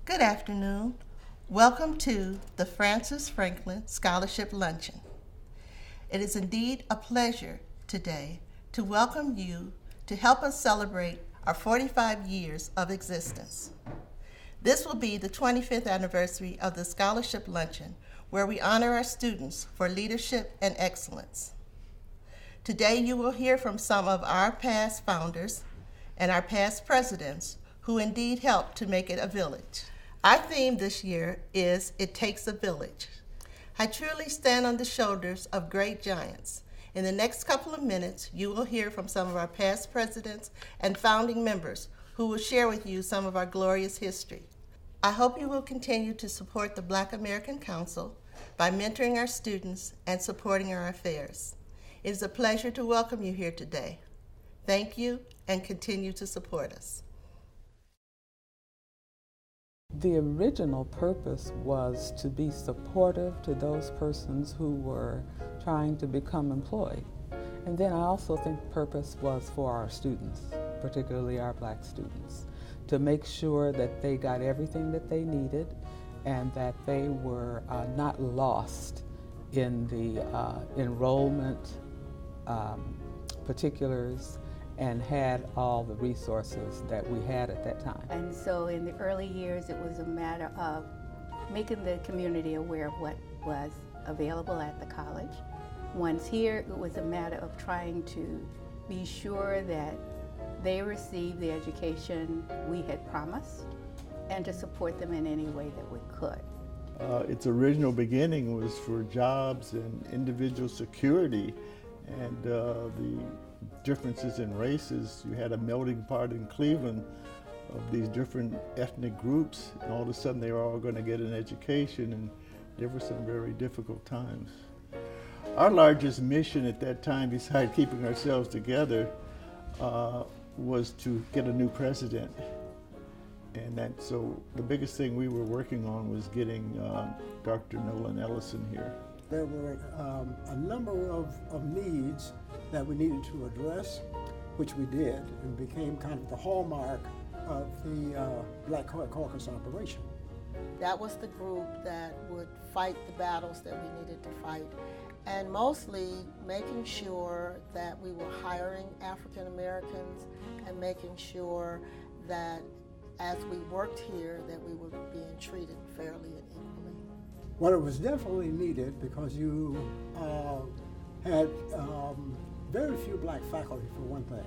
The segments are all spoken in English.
Good afternoon. Welcome to the Francis Franklin Scholarship Luncheon. It is indeed a pleasure today to welcome you to help us celebrate our 45 years of existence. This will be the 25th anniversary of the Scholarship Luncheon, where we honor our students for leadership and excellence. Today you will hear from some of our past founders and our past presidents who indeed helped to make it a village. Our theme this year is It Takes a Village. I truly stand on the shoulders of great giants. In the next couple of minutes, you will hear from some of our past presidents and founding members who will share with you some of our glorious history. I hope you will continue to support the Black American Council by mentoring our students and supporting our affairs. It is a pleasure to welcome you here today. Thank you and continue to support us. The original purpose was to be supportive to those persons who were trying to become employed. And then I also think the purpose was for our students, particularly our Black students, to make sure that they got everything that they needed and that they were not lost in the enrollment particulars and had all the resources that we had at that time. And so in the early years, it was a matter of making the community aware of what was available at the college. Once here, it was a matter of trying to be sure that they received the education we had promised and to support them in any way that we could. Its original beginning was for jobs and individual security, and the differences in races. You had a melting pot in Cleveland of these different ethnic groups, and all of a sudden they were all going to get an education, and there were some very difficult times. Our largest mission at that time, besides keeping ourselves together, was to get a new president. And so the biggest thing we were working on was getting Dr. Nolan Ellison here. There were a number of needs that we needed to address, which we did, and became kind of the hallmark of the Black Caucus operation. That was the group that would fight the battles that we needed to fight, and mostly making sure that we were hiring African Americans and making sure that as we worked here that we were being treated fairly and equally. Well, it was definitely needed because you had very few Black faculty, for one thing.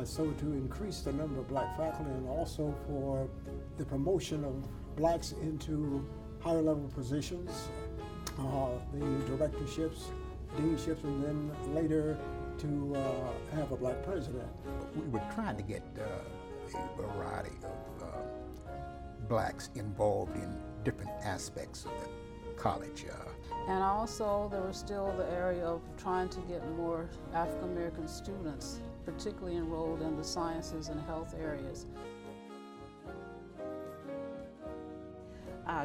So to increase the number of Black faculty and also for the promotion of Blacks into higher level positions, the directorships, deanships, and then later to have a Black president. We were trying to get a variety of Blacks involved in different aspects of the college. And also there was still the area of trying to get more African American students, particularly enrolled in the sciences and health areas.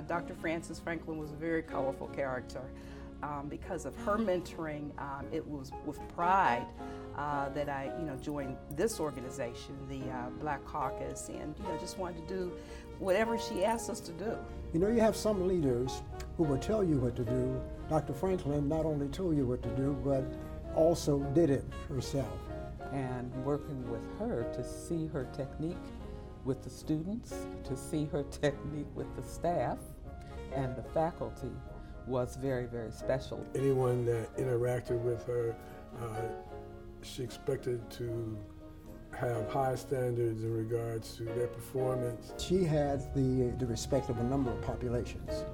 Dr. Francis Franklin was a very colorful character. Because of her mentoring, it was with pride that I joined this organization, the Black Caucus, and just wanted to do whatever she asked us to do. You know, you have some leaders who will tell you what to do. Dr. Franklin not only told you what to do, but also did it herself. And working with her to see her technique with the students, to see her technique with the staff and the faculty was very, very special. Anyone that interacted with her, she expected to have high standards in regards to their performance. She had the respect of a number of populations.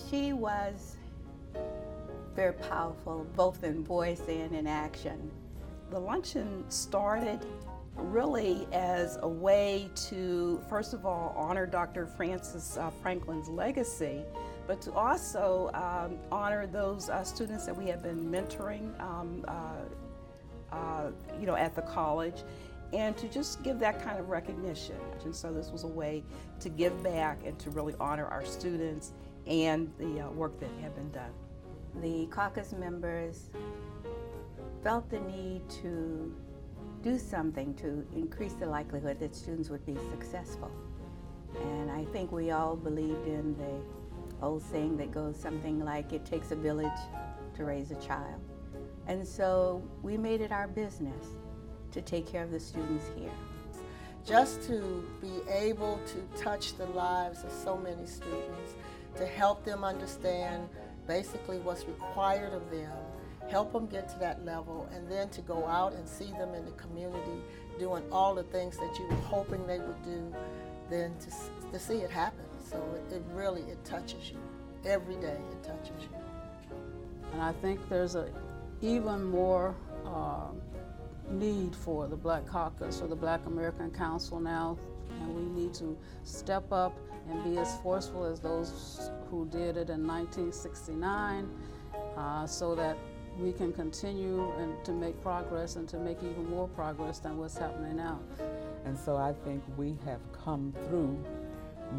She was very powerful, both in voice and in action. The luncheon started really as a way to, first of all, honor Dr. Francis Franklin's legacy, but to also honor those students that we have been mentoring at the college, and to just give that kind of recognition. And so this was a way to give back and to really honor our students and the work that had been done. The caucus members felt the need to do something to increase the likelihood that students would be successful. And I I think we all believed in the old saying that goes something like, it takes a village to raise a child. And so we made it our business to take care of the students here. Just to be able to touch the lives of so many students, to help them understand basically what's required of them, help them get to that level, and then to go out and see them in the community doing all the things that you were hoping they would do, then to see it happen. So it really touches you. Every day it touches you. And I think there's a even more need for the Black Caucus or the Black American Council now, and we need to step up and be as forceful as those who did it in 1969 so that we can continue and to make progress and to make even more progress than what's happening now. And so I think we have come through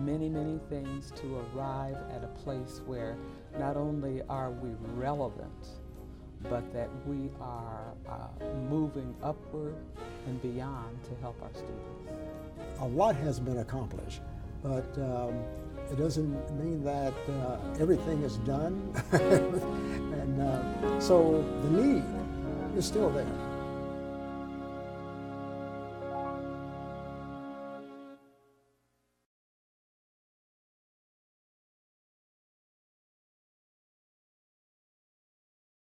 many, many things to arrive at a place where not only are we relevant, but that we are moving upward and beyond to help our students. A lot has been accomplished, but it doesn't mean that everything is done. And so the need is still there.